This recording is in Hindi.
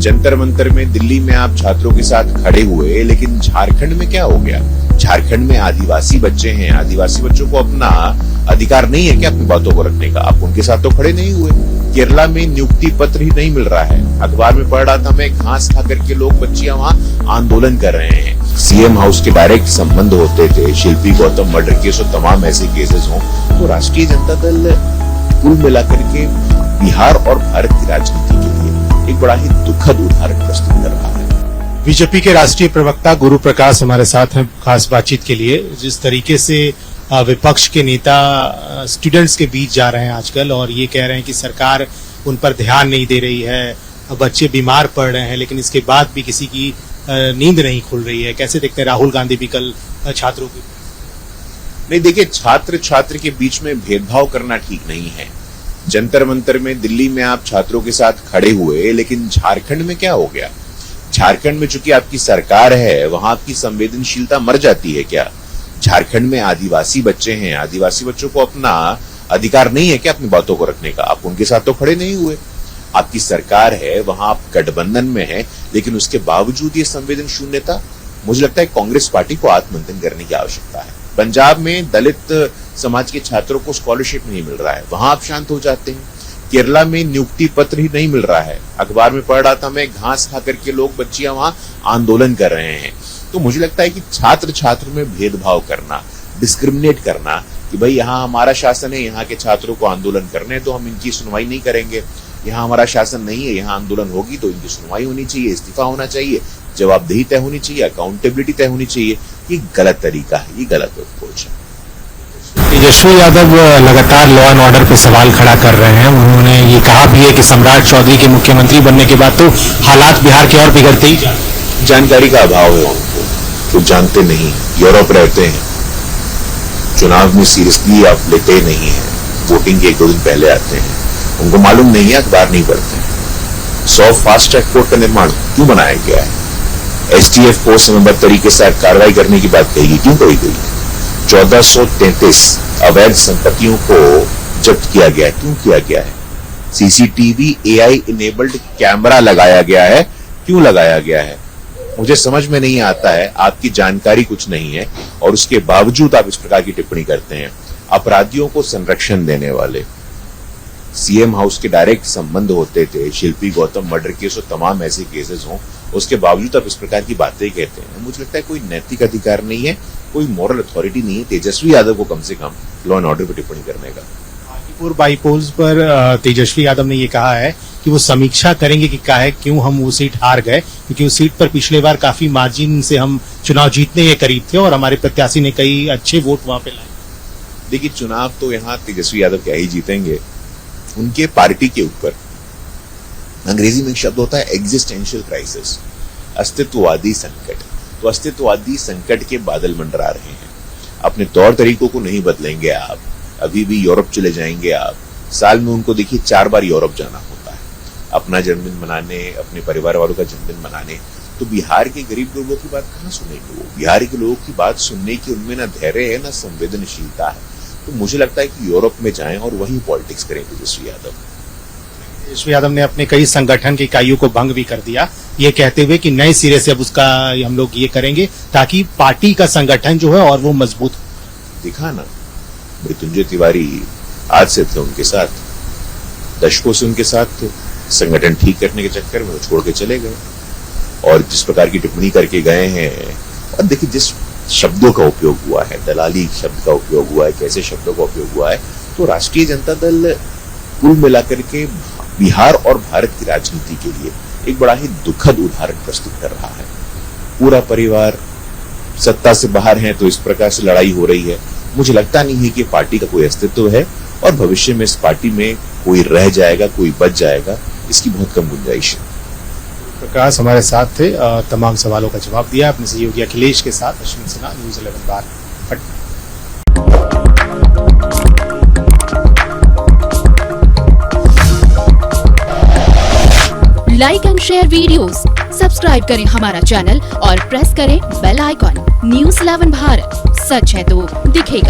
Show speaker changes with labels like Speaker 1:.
Speaker 1: जंतर मंतर में दिल्ली में आप छात्रों के साथ खड़े हुए, लेकिन झारखंड में क्या हो गया? झारखंड में आदिवासी बच्चे हैं, आदिवासी बच्चों को अपना अधिकार नहीं है क्या अपनी बातों को रखने का? आप उनके साथ तो खड़े नहीं हुए। केरला में नियुक्ति पत्र ही नहीं मिल रहा है। अखबार में पढ़ रहा था मैं, घास खा करके लोग, बच्चियां वहां आंदोलन कर रहे हैं। सीएम हाउस के डायरेक्ट संबंध होते थे, शिल्पी गौतम मर्डर केस और तमाम ऐसे केसेस हों, तो राष्ट्रीय जनता दल कुल मिलाकर के बिहार और भारत की राजनीति के लिए एक बड़ा ही दुखद उदाहरण प्रस्तुत कर रहा है।
Speaker 2: बीजेपी के राष्ट्रीय प्रवक्ता गुरु प्रकाश हमारे साथ हैं खास बातचीत के लिए। जिस तरीके से विपक्ष के नेता स्टूडेंट्स के बीच जा रहे हैं आजकल और ये कह रहे हैं कि सरकार उन पर ध्यान नहीं दे रही है, बच्चे बीमार पड़ रहे हैं, लेकिन इसके बाद भी किसी की नींद नहीं खुल रही है। कैसे देखते हैं? राहुल गांधी भी कल छात्रों की
Speaker 1: नहीं, देखिए, छात्र छात्र के बीच में भेदभाव करना ठीक नहीं है। जंतर मंतर में दिल्ली में आप छात्रों के साथ खड़े हुए, लेकिन झारखंड में क्या हो गया? झारखंड में चूंकि आपकी सरकार है, वहां आपकी संवेदनशीलता मर जाती है क्या? झारखंड में आदिवासी बच्चे हैं, आदिवासी बच्चों को अपना अधिकार नहीं है क्या अपनी बातों को रखने का? आप उनके साथ तो खड़े नहीं हुए। आपकी सरकार है, वहां आप गठबंधन में है, लेकिन उसके बावजूद ये संवेदन शून्यता, मुझे लगता है कांग्रेस पार्टी को आत्ममंथन करने की आवश्यकता है। पंजाब में दलित समाज के छात्रों को स्कॉलरशिप नहीं मिल रहा है, वहां आप शांत हो जाते हैं। केरला में नियुक्ति पत्र ही नहीं मिल रहा है। अखबार में पढ़ रहा था मैं, घास खा करके लोग, बच्चियां वहां आंदोलन कर रहे हैं। तो मुझे लगता है कि छात्र छात्र में भेदभाव करना, डिस्क्रिमिनेट करना कि भाई यहाँ हमारा शासन है, यहाँ के छात्रों को आंदोलन करने तो हम इनकी सुनवाई नहीं करेंगे, यहाँ हमारा शासन नहीं है, यहाँ आंदोलन होगी तो इनकी सुनवाई होनी चाहिए, इस्तीफा होना चाहिए, जवाबदेही तय होनी चाहिए, अकाउंटेबिलिटी तय होनी चाहिए, ये गलत तरीका है, ये गलत अप्रोच है।
Speaker 3: तेजस्वी यादव लगातार लॉ एंड ऑर्डर पे सवाल खड़ा कर रहे हैं। उन्होंने ये कहा भी है कि सम्राट चौधरी के मुख्यमंत्री बनने के बाद तो हालात बिहार के और बिगड़ते ही
Speaker 1: जानकारी का अभाव है उनको, कुछ जानते नहीं, यूरोप रहते हैं, चुनाव में सीरियसली आप लेते नहीं है, वोटिंग के 1-2 दिन पहले आते हैं, उनको मालूम नहीं है, अखबार नहीं पढ़ते हैं। 100 फास्ट ट्रैक कोर्ट का निर्माण क्यों बनाया गया है? एसटीएफ को समयबद्ध तरीके से कार्रवाई करने की बात कही, क्यों कही गई? 1433 अवैध संपत्तियों को जब्त किया गया है, क्यों किया गया है? सीसीटीवी एआई इनेबल्ड कैमरा लगाया गया है, क्यों लगाया गया है? मुझे समझ में नहीं आता है, आपकी जानकारी कुछ नहीं है और उसके बावजूद आप इस प्रकार की टिप्पणी करते हैं। अपराधियों को संरक्षण देने वाले, सीएम हाउस के डायरेक्ट संबंध होते थे, शिल्पी गौतम मर्डर केस और तमाम ऐसे केसेस हों, उसके बावजूद आप इस प्रकार की बातें कहते हैं। मुझे लगता है कोई नैतिक अधिकार नहीं है, कोई मॉरल अथॉरिटी नहीं है तेजस्वी यादव को कम से कम लॉ एंड ऑर्डर पर टिप्पणी करने का।
Speaker 2: हाजीपुर बाईपोल्स पर तेजस्वी यादव ने ये कहा है कि वो समीक्षा करेंगे कि क्यों हम वो सीट हार गए, क्योंकि उस सीट पर पिछले बार काफी मार्जिन से हम चुनाव जीतने के करीब थे और हमारे प्रत्याशी ने कई अच्छे वोट वहां पे लाए।
Speaker 1: देखिए, चुनाव तो यहाँ तेजस्वी यादव क्या ही जीतेंगे, उनके पार्टी के ऊपर अंग्रेजी में एक शब्द होता है एग्जिस्टेंशियल क्राइसिस, अस्तित्ववादी संकट। तो अस्तित्ववादी संकट के बादल मंडरा रहे हैं। अपने तौर तरीकों को नहीं बदलेंगे आप, अभी भी यूरोप चले जाएंगे आप। साल में उनको देखिए 4 बार यूरोप जाना होता है, अपना जन्मदिन मनाने, अपने परिवार वालों का जन्मदिन मनाने। तो बिहार के गरीब लोगों की बात कहाँ सुनेंगे वो? बिहार के लोगों की बात सुनने की उनमें ना धैर्य है, ना संवेदनशीलता है। तो मुझे लगता है कि यूरोप में जाएं और वही पॉलिटिक्स करें तेजस्वी यादव।
Speaker 2: तेजस्वी यादव ने अपने कई संगठन की इकाइयों को भंग भी कर दिया, ये कहते हुए कि नए सिरे से अब उसका हम लोग ये करेंगे ताकि पार्टी का संगठन जो है और वो मजबूत हो।
Speaker 1: दिखा ना, मृत्युंजय तिवारी आज से थे उनके साथ, दशकों से उनके साथ थे, संगठन ठीक करने के चक्कर में वो छोड़ के चले गए और जिस प्रकार की टिप्पणी करके गए हैं। और देखिए, जिस शब्दों का उपयोग हुआ है, दलाली शब्द का उपयोग हुआ है, कैसे शब्दों का उपयोग हुआ है, तो राष्ट्रीय जनता दल कुल मिलाकर के बिहार और भारत की राजनीति के लिए एक बड़ा ही दुखद उदाहरण प्रस्तुत कर रहा है। पूरा परिवार सत्ता से बाहर है तो इस प्रकार से लड़ाई हो रही है। मुझे लगता नहीं है कि पार्टी का कोई अस्तित्व है और भविष्य में इस पार्टी में कोई रह जाएगा, कोई बच जाएगा, इसकी बहुत कम गुंजाइश है।
Speaker 2: प्रकाश हमारे साथ थे, तमाम सवालों का जवाब दिया अपने सहयोगी अखिलेश के साथ। Ashwin Sinha, news 11 Bharat.
Speaker 4: Like and share videos, subscribe करें हमारा चैनल और प्रेस करें बेल आइकॉन। न्यूज़ 11 भारत, सच है तो दिखेगा।